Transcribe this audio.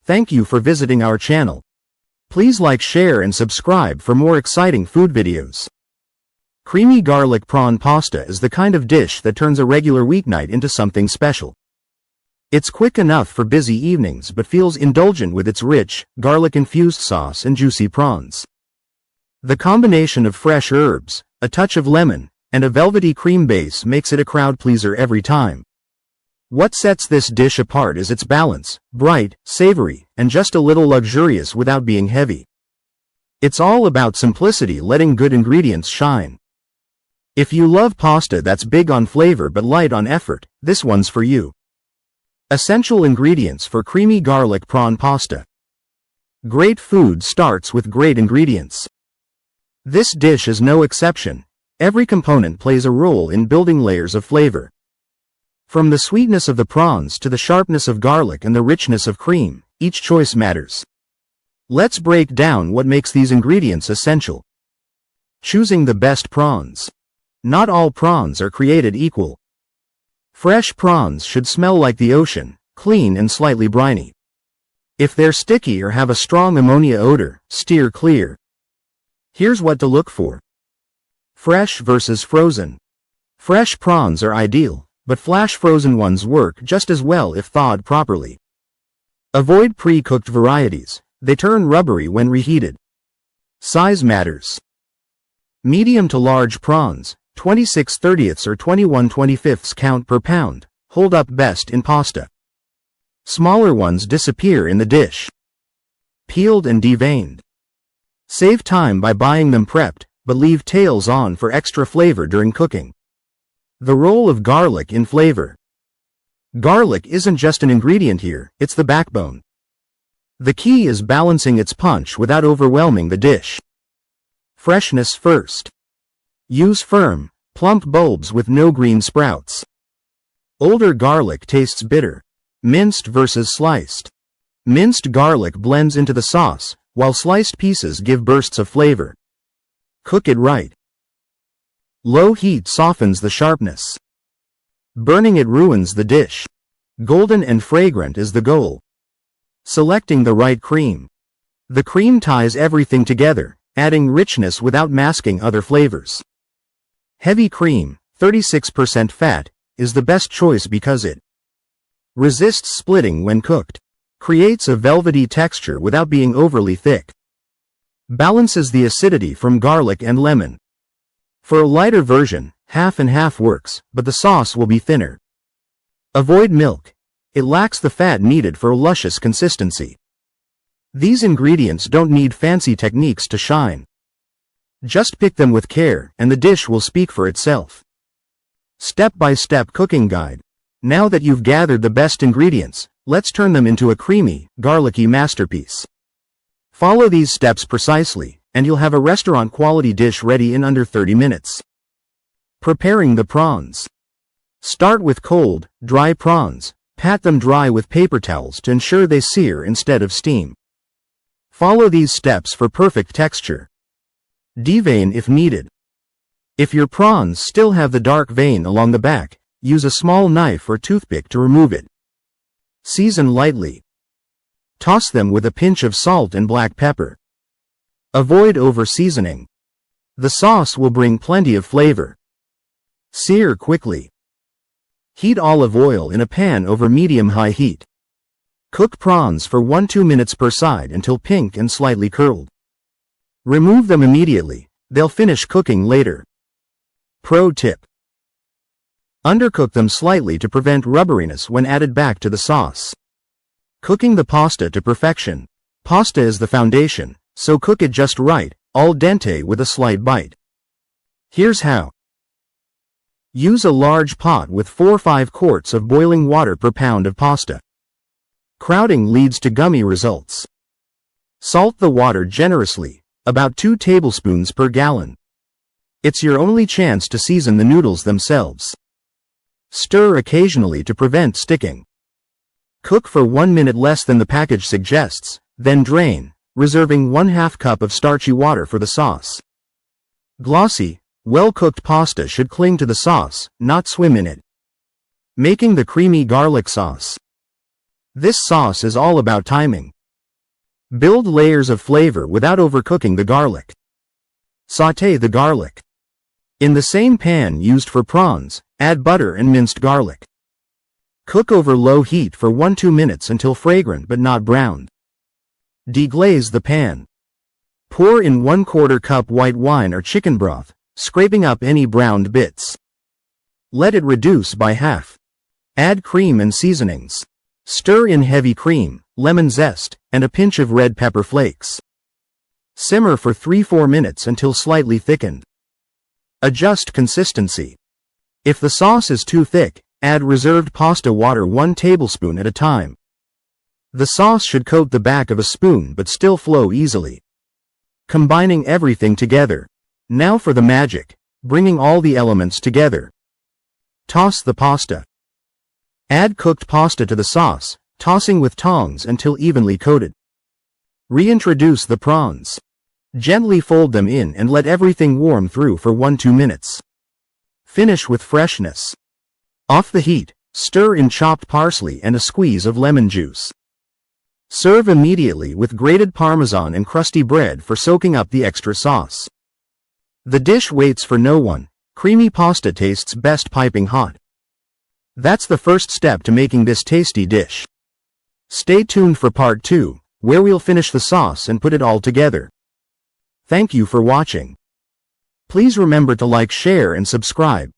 Thank you for visiting our channel. Please like, share and subscribe for more exciting food videos. Creamy garlic prawn pasta is the kind of dish that turns a regular weeknight into something special. It's quick enough for busy evenings but feels indulgent with its rich, garlic-infused sauce and juicy prawns. The combination of fresh herbs, a touch of lemon, and a velvety cream base makes it a crowd pleaser every time. What sets this dish apart is its balance, bright, savory, and just a little luxurious without being heavy. It's all about simplicity, letting good ingredients shine. If you love pasta that's big on flavor but light on effort, this one's for you. Essential ingredients for creamy garlic prawn pasta. Great food starts with great ingredients. This dish is no exception. Every component plays a role in building layers of flavor. From the sweetness of the prawns to the sharpness of garlic and the richness of cream, each choice matters. Let's break down what makes these ingredients essential. Choosing the best prawns. Not all prawns are created equal. Fresh prawns should smell like the ocean, clean and slightly briny. If they're sticky or have a strong ammonia odor, steer clear. Here's what to look for. Fresh versus frozen. Fresh prawns are ideal, but flash frozen ones work just as well if thawed properly. Avoid pre-cooked varieties. They turn rubbery when reheated. Size matters. Medium to large prawns, 26/30ths or 21/25ths count per pound, hold up best in pasta. Smaller ones disappear in the dish. Peeled and deveined. Save time by buying them prepped, but leave tails on for extra flavor during cooking. The role of garlic in flavor. Garlic isn't just an ingredient here, it's the backbone. The key is balancing its punch without overwhelming the dish. Freshness first. Use firm, plump bulbs with no green sprouts. Older garlic tastes bitter. Minced versus sliced. Minced garlic blends into the sauce, while sliced pieces give bursts of flavor. Cook it right. Low heat softens the sharpness. Burning it ruins the dish. Golden and fragrant is the goal. Selecting the right cream. The cream ties everything together, adding richness without masking other flavors. Heavy cream, 36% fat, is the best choice because it resists splitting when cooked, creates a velvety texture without being overly thick, balances the acidity from garlic and lemon. For a lighter version, half and half works, but the sauce will be thinner. Avoid milk. It lacks the fat needed for a luscious consistency. These ingredients don't need fancy techniques to shine. Just pick them with care, and the dish will speak for itself. Step-by-step cooking guide. Now that you've gathered the best ingredients, let's turn them into a creamy, garlicky masterpiece. Follow these steps precisely, and you'll have a restaurant-quality dish ready in under 30 minutes. Preparing the prawns. Start with cold, dry prawns. Pat them dry with paper towels to ensure they sear instead of steam. Follow these steps for perfect texture. Devein if needed. If your prawns still have the dark vein along the back, use a small knife or toothpick to remove it. Season lightly. Toss them with a pinch of salt and black pepper. Avoid over-seasoning. The sauce will bring plenty of flavor. Sear quickly. Heat olive oil in a pan over medium-high heat. Cook prawns for 1-2 minutes per side until pink and slightly curled. Remove them immediately, they'll finish cooking later. Pro tip. Undercook them slightly to prevent rubberiness when added back to the sauce. Cooking the pasta to perfection. Pasta is the foundation, so cook it just right, al dente with a slight bite. Here's how. Use a large pot with 4-5 quarts of boiling water per pound of pasta. Crowding leads to gummy results. Salt the water generously, about 2 tablespoons per gallon. It's your only chance to season the noodles themselves. Stir occasionally to prevent sticking. Cook for 1 minute less than the package suggests, then drain, reserving 1/2 cup of starchy water for the sauce. Glossy, well-cooked pasta should cling to the sauce, not swim in it. Making the creamy garlic sauce. This sauce is all about timing. Build layers of flavor without overcooking the garlic. Sauté the garlic. In the same pan used for prawns, add butter and minced garlic. Cook over low heat for 1–2 minutes until fragrant but not browned. Deglaze the pan. Pour in 1/4 cup white wine or chicken broth, scraping up any browned bits. Let it reduce by half. Add cream and seasonings. Stir in heavy cream, lemon zest, and a pinch of red pepper flakes. Simmer for 3–4 minutes until slightly thickened. Adjust consistency. If the sauce is too thick, add reserved pasta water 1 tablespoon at a time. The sauce should coat the back of a spoon but still flow easily. Combining everything together. Now for the magic, bringing all the elements together. Toss the pasta. Add cooked pasta to the sauce, tossing with tongs until evenly coated. Reintroduce the prawns. Gently fold them in and let everything warm through for 1–2 minutes. Finish with freshness. Off the heat, stir in chopped parsley and a squeeze of lemon juice. Serve immediately with grated Parmesan and crusty bread for soaking up the extra sauce. The dish waits for no one. Creamy pasta tastes best piping hot. That's the first step to making this tasty dish. Stay tuned for part 2, where we'll finish the sauce and put it all together. Thank you for watching. Please remember to like, share and subscribe.